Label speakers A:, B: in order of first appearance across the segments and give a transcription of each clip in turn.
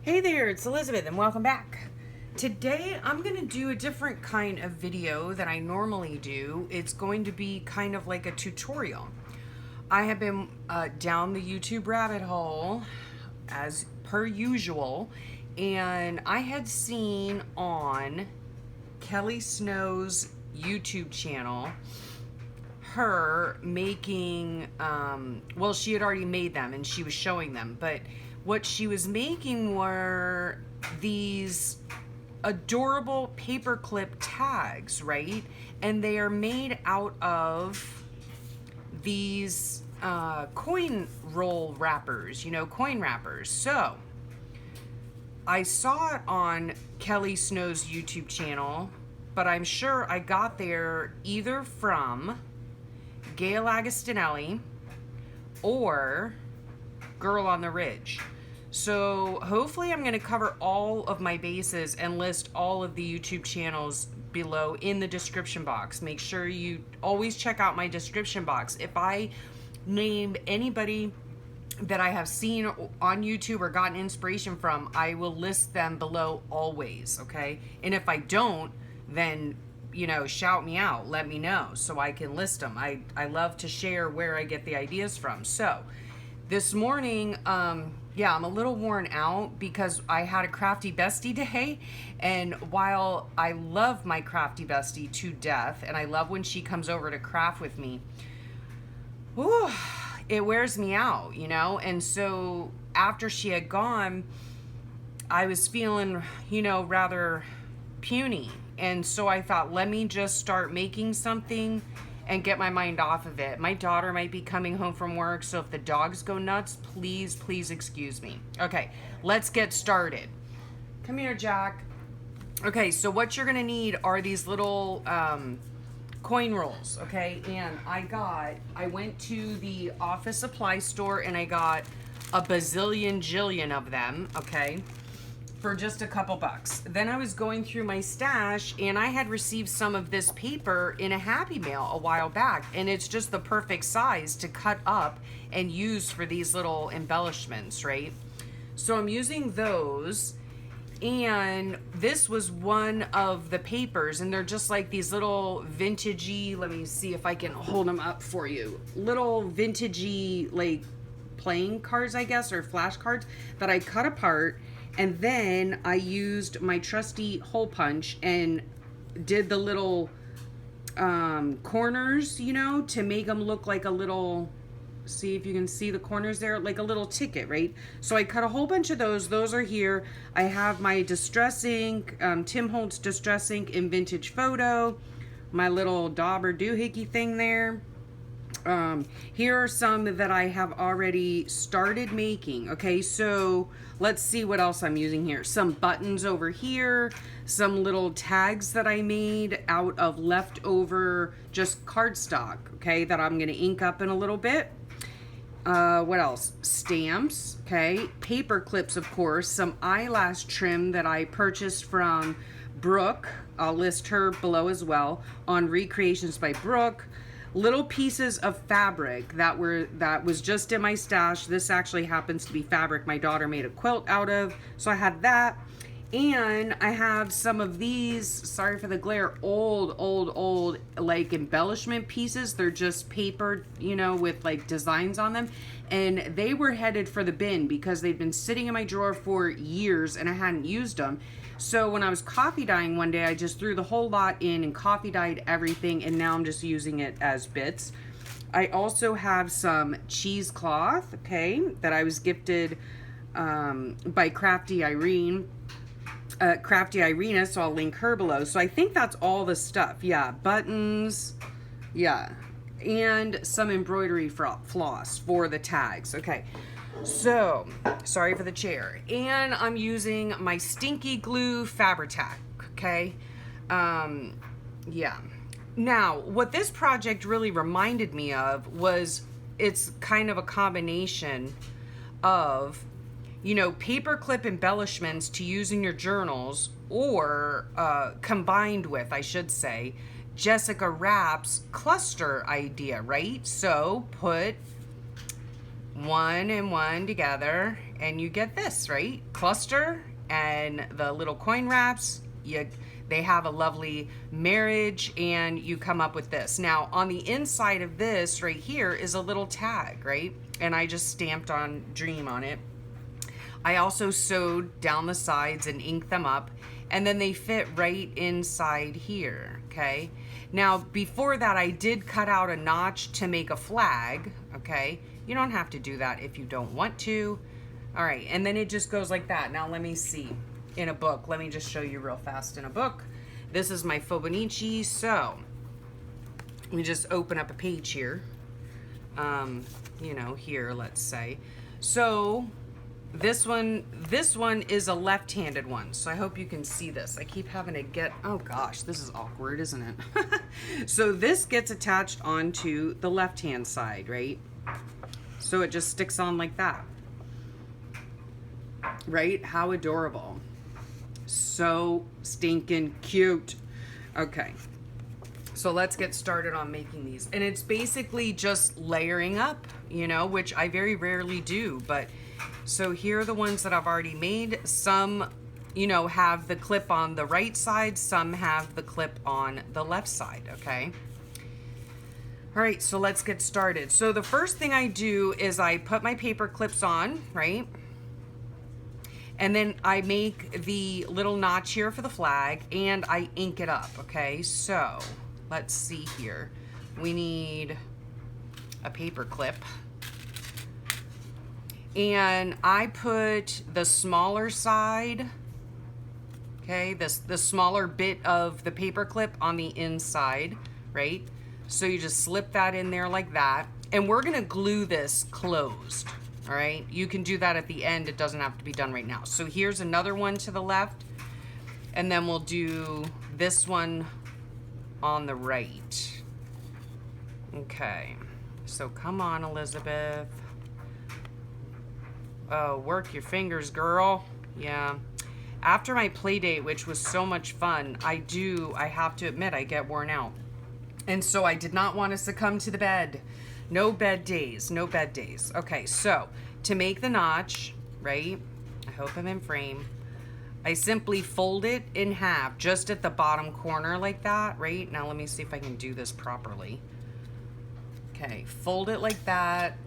A: Hey there, it's Elizabeth and welcome back. Today I'm going to do a different kind of video than I normally do. It's going to be kind of like a tutorial. I have been down the YouTube rabbit hole as per usual, and I had seen on Kelly Snow's YouTube channel her making, well, she had already made them and she was showing them, but what she was making were these adorable paperclip tags, right? And they are made out of these coin roll wrappers, coin wrappers. So I saw it on Kelly Snow's YouTube channel, but I'm sure I got there either from Gail Agostinelli or Girl on the Ridge. So hopefully I'm going to cover all of my bases and list all of the YouTube channels below in the description box. Make sure you always check out my description box. If I name anybody that I have seen on YouTube or gotten inspiration from, I will list them below always, okay? And if I don't, then shout me out, let me know so I can list them. I love to share where I get the ideas from. So this morning, I'm a little worn out because I had a Crafty Bestie day, and while I love my Crafty Bestie to death, and I love when she comes over to craft with me, whew, it wears me out, and so after she had gone, I was feeling, rather puny, and so I thought, let me just start making something and get my mind off of it. My daughter might be coming home from work, so if the dogs go nuts, please excuse me. Okay, let's get started. Come here, Jack. Okay, so what you're gonna need are these little coin rolls, okay? And I went to the office supply store and I got a bazillion jillion of them, okay, for just a couple bucks. Then I was going through my stash and I had received some of this paper in a Happy Mail a while back, and it's just the perfect size to cut up and use for these little embellishments, right? So I'm using those, and this was one of the papers, and they're just like these little vintagey, let me see if I can hold them up for you, little vintagey like playing cards, I guess, or flashcards that I cut apart. And then I used my trusty hole punch and did the little corners, to make them look like a little, see if you can see the corners there, like a little ticket, right? So I cut a whole bunch of those. Those are here. I have my Distress Ink, Tim Holtz Distress Ink in Vintage Photo, my little dauber doohickey thing there. Here are some that I have already started making. Okay, so let's see what else I'm using here. Some buttons over here, some little tags that I made out of leftover just cardstock, okay, that I'm gonna ink up in a little bit. What else? Stamps, okay, paper clips, of course, some eyelash trim that I purchased from Brooke. I'll list her below as well on Recreations by Brooke. Little pieces of fabric that was just in my stash. This actually happens to be fabric my daughter made a quilt out of, so I had that. And I have some of these, sorry for the glare, old like embellishment pieces. They're just paper, with like designs on them, and they were headed for the bin because they'd been sitting in my drawer for years and I hadn't used them. So when I was coffee dyeing one day, I just threw the whole lot in and coffee dyed everything, and now I'm just using it as bits. I also have some cheesecloth, okay, that I was gifted by Crafty Irene. Crafty Irina, so I'll link her below. So I think that's all the stuff. Yeah, buttons, yeah, and some embroidery floss for the tags. Okay, so sorry for the chair. And I'm using my stinky glue Fabri-Tac. Okay, yeah. Now, what this project really reminded me of was it's kind of a combination of paperclip embellishments to use in your journals, or combined with, I should say, Jessica Rapp's cluster idea, right? So put one and one together and you get this, right? Cluster and the little coin wraps. They have a lovely marriage, and you come up with this. Now, on the inside of this right here is a little tag, right? And I just stamped on Dream on it. I also sewed down the sides and inked them up, and then they fit right inside here, okay? Now, before that, I did cut out a notch to make a flag, okay? You don't have to do that if you don't want to. All right, and then it just goes like that. Now, let me see. In a book, let me just show you real fast in a book. This is my Fobonichi, so let me just open up a page here. You know, here, let's say. So this one is a left-handed one, so I hope you can see this. I keep having to get, oh gosh, this is awkward, isn't it? So this gets attached onto the left-hand side, right? So it just sticks on like that. Right? How adorable. So stinking cute. Okay, so let's get started on making these. And it's basically just layering up, you know, which I very rarely do. But so here are the ones that I've already made. Some, you know, have the clip on the right side, some have the clip on the left side, okay? All right, so let's get started. So the first thing I do is I put my paper clips on, right? And then I make the little notch here for the flag, and I ink it up, okay? So let's see here. We need a paper clip. And I put the smaller side, okay, the smaller bit of the paper clip on the inside, right? So you just slip that in there like that. And we're gonna glue this closed. All right, you can do that at the end. It doesn't have to be done right now. So here's another one to the left, and then we'll do this one on the right. Okay, so come on, Elizabeth. Oh, work your fingers, girl. Yeah. After my play date, which was so much fun, I have to admit, I get worn out. And so I did not want to succumb to the bed. No bed days, no bed days. Okay, so to make the notch, right? I hope I'm in frame. I simply fold it in half, just at the bottom corner like that, right? Now let me see if I can do this properly. Okay, fold it like that.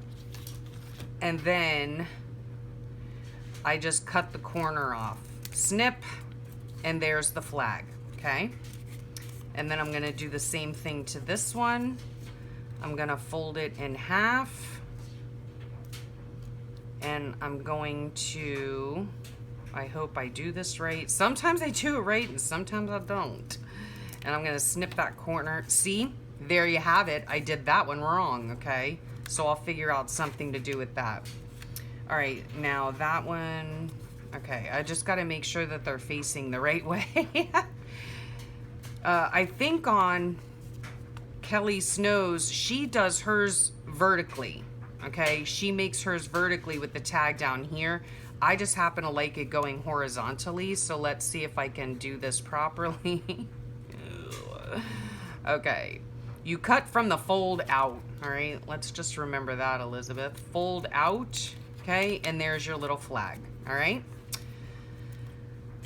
A: And then I just cut the corner off. Snip, and there's the flag, okay? And then I'm gonna do the same thing to this one. I'm gonna fold it in half, and I'm going to, I hope I do this right. Sometimes I do it right and sometimes I don't. And I'm gonna snip that corner. See, there you have it. I did that one wrong, okay? So I'll figure out something to do with that. All right, now that one, okay, I just gotta make sure that they're facing the right way. I think on Kelly Snow's, she does hers vertically, okay? She makes hers vertically with the tag down here. I just happen to like it going horizontally, so let's see if I can do this properly. Okay, you cut from the fold out, all right? Let's just remember that, Elizabeth. Fold out, okay? And there's your little flag, all right?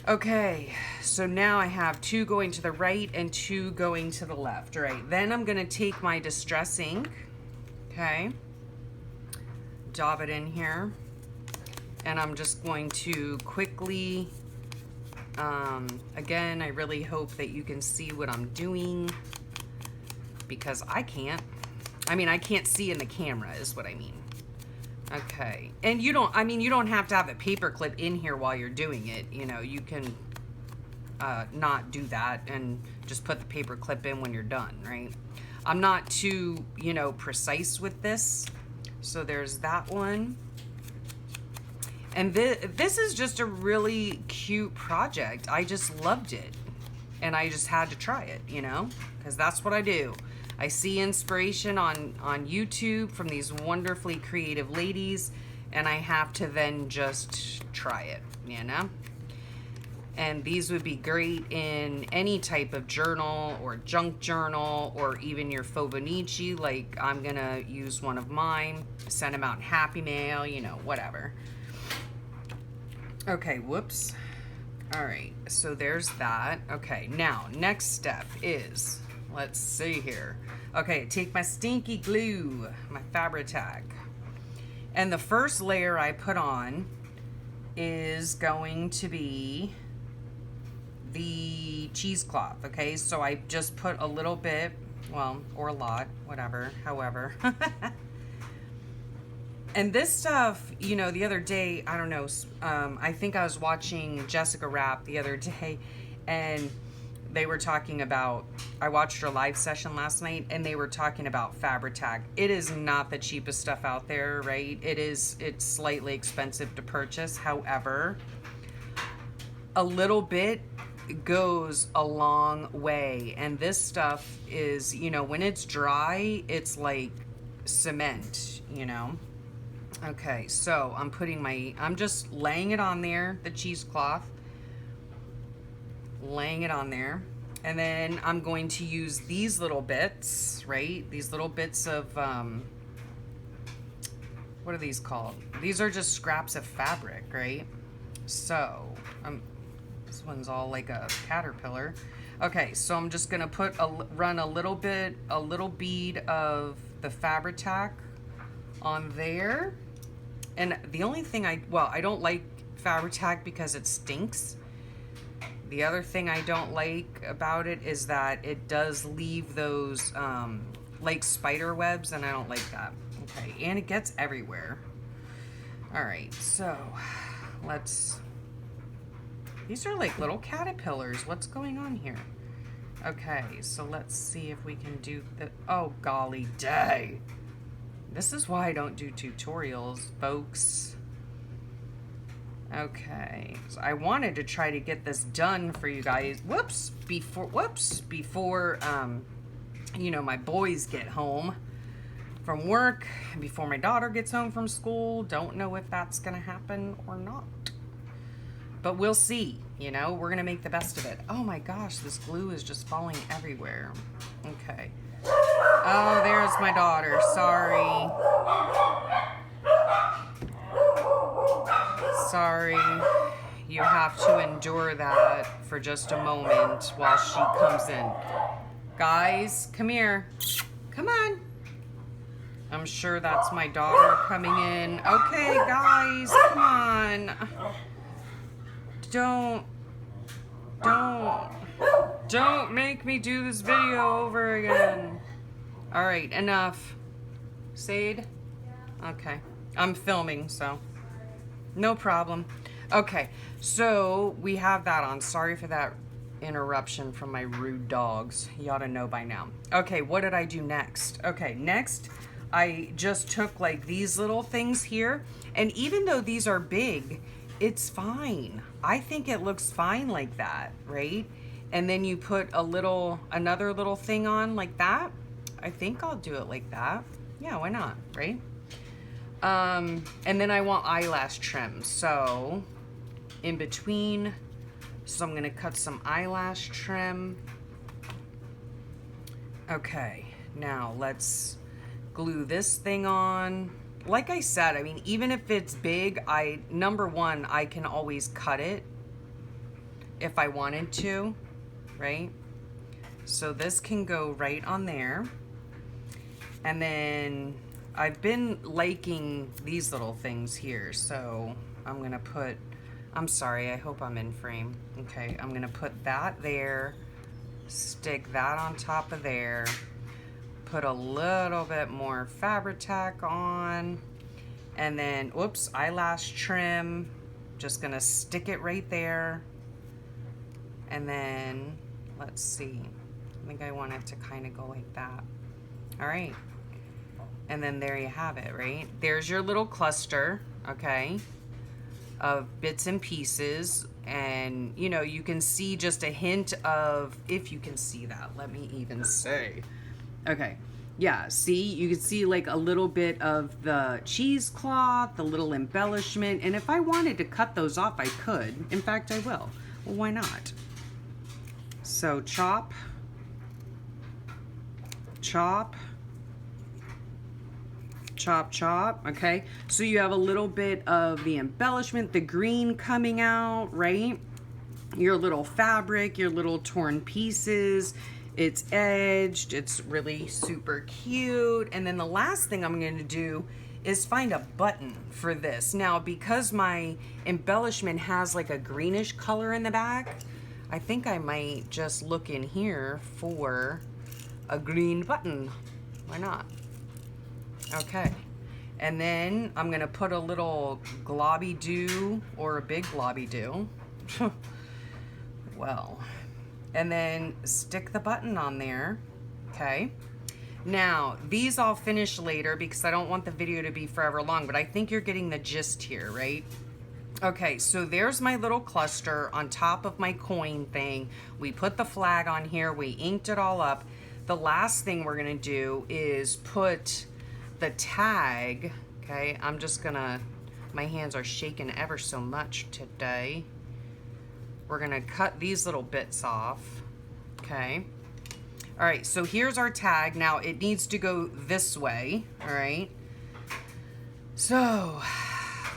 A: Okay, so now I have 2 going to the right and 2 going to the left. All right, then I'm gonna take my Distress ink, okay, dab it in here, and I'm just going to quickly, again, I really hope that you can see what I'm doing, because I can't. I mean, I can't see in the camera is what I mean. Okay, and you don't have to have a paper clip in here while you're doing it. You know, you can not do that and just put the paper clip in when you're done, right? I'm not too, you know, precise with this. So there's that one. And this is just a really cute project. I just loved it. And I just had to try it, you know, because that's what I do. I see inspiration on YouTube from these wonderfully creative ladies, and I have to then just try it, you know? And these would be great in any type of journal or junk journal or even your Fobonichi. Like, I'm gonna use one of mine, send them out in Happy Mail, you know, whatever. Okay, whoops. All right, so there's that. Okay, now next step is, let's see here. Okay, take my stinky glue, my Fabri-Tac, and the first layer I put on is going to be the cheesecloth. Okay, so I just put a little bit, well, or a lot, whatever, however. And this stuff, you know, the other day, I don't know, I think I was watching Jessica Rapp the other day, and they were talking about, I watched her live session last night, and they were talking about Fabri-Tac. It is not the cheapest stuff out there, right? It's slightly expensive to purchase. However, a little bit goes a long way. And this stuff is, you know, when it's dry, it's like cement, you know? Okay, so I'm just laying it on there, the cheesecloth, laying it on there. And then I'm going to use these little bits, right? These little bits of, what are these called? These are just scraps of fabric, right? So, this one's all like a caterpillar. Okay, so I'm just gonna run a little bead of the Fabri-Tac on there. And the only thing I don't like Fabri-Tac because it stinks. The other thing I don't like about it is that it does leave those like spider webs, and I don't like that. Okay, and it gets everywhere. All right, so these are like little caterpillars. What's going on here? Okay, so let's see if we can do oh golly day. This is why I don't do tutorials, folks. Okay, so I wanted to try to get this done for you guys. Before you know, my boys get home from work, and before my daughter gets home from school. Don't know if that's gonna happen or not, but we'll see. You know, we're gonna make the best of it. Oh my gosh, this glue is just falling everywhere. Okay. Oh, there's my daughter. Sorry. Sorry. You have to endure that for just a moment while she comes in. Guys, come here. Come on. I'm sure that's my daughter coming in. Okay, guys, come on. Don't make me do this video over again. All right, enough. Sade? Okay. I'm filming, so no problem. Okay, so we have that on. Sorry for that interruption from my rude dogs. You ought to know by now. Okay, what did I do next? Okay, next I just took like these little things here, and even though these are big, it's fine. I think it looks fine like that, right? And then you put another little thing on like that. I think I'll do it like that. Yeah, why not, right? And then I want eyelash trim. So in between, so I'm gonna cut some eyelash trim. Okay, now let's glue this thing on. Like I said, I mean, even if it's big, number one, I can always cut it if I wanted to, right? So this can go right on there. And then I've been liking these little things here. So I'm gonna put, I'm sorry, I hope I'm in frame. Okay, I'm gonna put that there, stick that on top of there, put a little bit more Fabri-Tac on, and then, whoops, eyelash trim. Just gonna stick it right there. And then, let's see. I think I want it to kind of go like that. All right. And then there you have it, right? There's your little cluster, okay, of bits and pieces. And, you know, you can see just a hint of, if you can see that, let me even say. Okay, yeah, see, you can see like a little bit of the cheesecloth, the little embellishment. And if I wanted to cut those off, I could. In fact, I will. Well, why not? So chop, chop, chop, chop, okay? So you have a little bit of the embellishment, the green coming out, right? Your little fabric, your little torn pieces, it's edged, it's really super cute. And then the last thing I'm going to do is find a button for this. Now, because my embellishment has like a greenish color in the back, I think I might just look in here for a green button. Why not? Okay. And then I'm gonna put a little globby do or a big globby do. Well, and then stick the button on there. Okay. Now, these I'll finish later because I don't want the video to be forever long, but I think you're getting the gist here, right? Okay, so there's my little cluster on top of my coin thing. We put the flag on here, we inked it all up. The last thing we're gonna do is put the tag, okay? I'm just gonna, my hands are shaking ever so much today. We're gonna cut these little bits off, okay? All right, so here's our tag. Now it needs to go this way, all right? So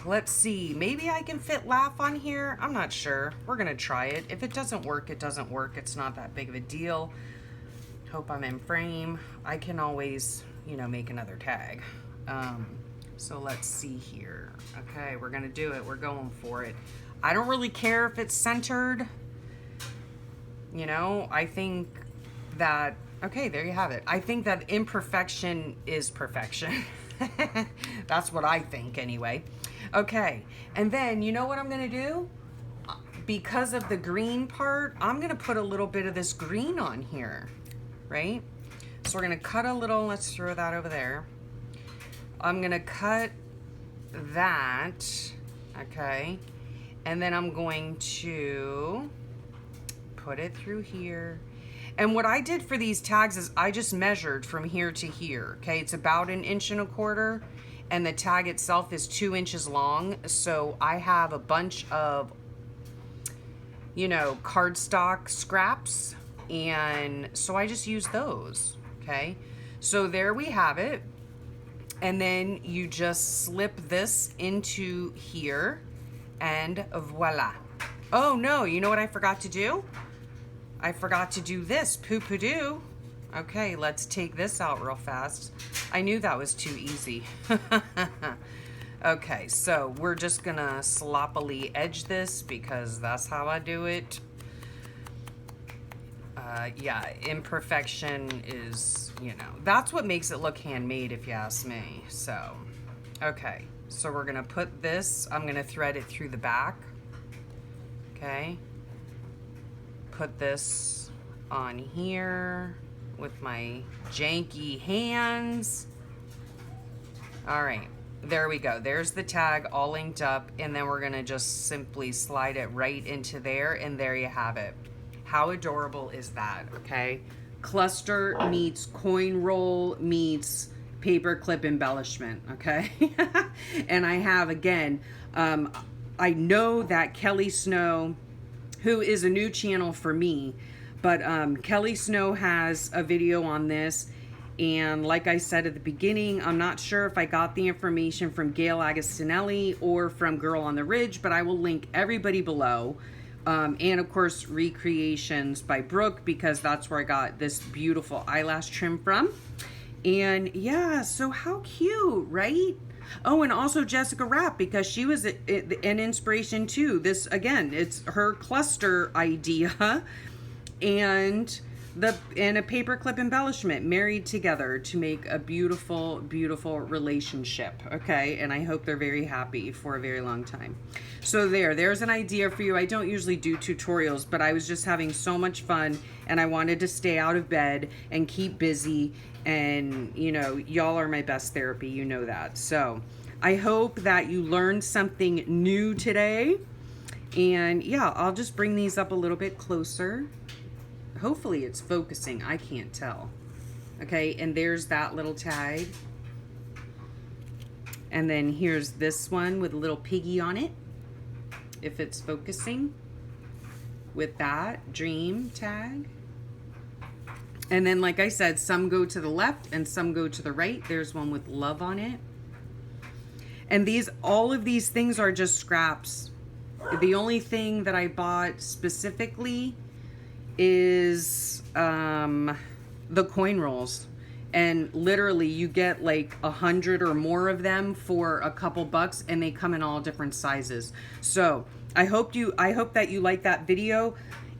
A: let's see, maybe I can fit laugh on here. I'm not sure, we're gonna try it. If it doesn't work, it doesn't work. It's not that big of a deal. Hope I'm in frame. I can always, you know, make another tag. So let's see here. Okay, we're gonna do it, we're going for it. I don't really care if it's centered. You know, I think that, okay, there you have it. I think that imperfection is perfection. That's what I think anyway. Okay, and then you know what I'm gonna do? Because of the green part, I'm gonna put a little bit of this green on here, right? So we're gonna cut a little, let's throw that over there. I'm gonna cut that, okay? And then I'm going to put it through here. And what I did for these tags is I just measured from here to here, okay? It's about 1.25 inches, and the tag itself is 2 inches long. So I have a bunch of, you know, cardstock scraps, and so I just use those, okay? So there we have it. And then you just slip this into here, and voila. Oh no, you know what I forgot to do? I forgot to do this, poo-poo-doo. Okay, let's take this out real fast. I knew that was too easy. Okay, so we're just gonna sloppily edge this because that's how I do it. Yeah, imperfection is, you know, that's what makes it look handmade if you ask me. So, okay, so we're gonna put this, I'm gonna thread it through the back. Okay. Put this on here with my janky hands. All right, there we go. There's the tag all inked up, and then we're gonna just simply slide it right into there, and there you have it. How adorable is that, okay? Cluster meets coin roll meets paperclip embellishment, okay? And I have, again, I know that Kelly Snow, who is a new channel for me, but Kelly Snow has a video on this, and like I said at the beginning, I'm not sure if I got the information from Gail Agostinelli or from Girl on the Ridge, but I will link everybody below. And of course, Recreations by Brooke, because that's where I got this beautiful eyelash trim from. And yeah, so how cute, right? Oh, and also Jessica Rapp, because she was an inspiration too. This, again, it's her cluster idea, and a paperclip embellishment married together to make a beautiful, beautiful relationship, okay? And I hope they're very happy for a very long time. So there's an idea for you. I don't usually do tutorials, but I was just having so much fun, and I wanted to stay out of bed and keep busy, and you know, y'all are my best therapy, you know that. So I hope that you learned something new today, and yeah, I'll just bring these up a little bit closer. Hopefully it's focusing, I can't tell. Okay, and there's that little tag. And then here's this one with a little piggy on it, if it's focusing, with that dream tag. And then, like I said, some go to the left and some go to the right. There's one with love on it. And all of these things are just scraps. The only thing that I bought specifically is the coin rolls. And literally you get like 100 or more of them for a couple bucks, and they come in all different sizes. So I hope that you like that video,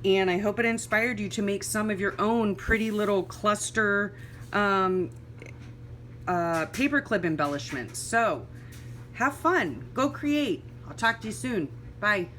A: and I hope it inspired you to make some of your own pretty little cluster paperclip embellishments. So have fun, go create. I'll talk to you soon. Bye.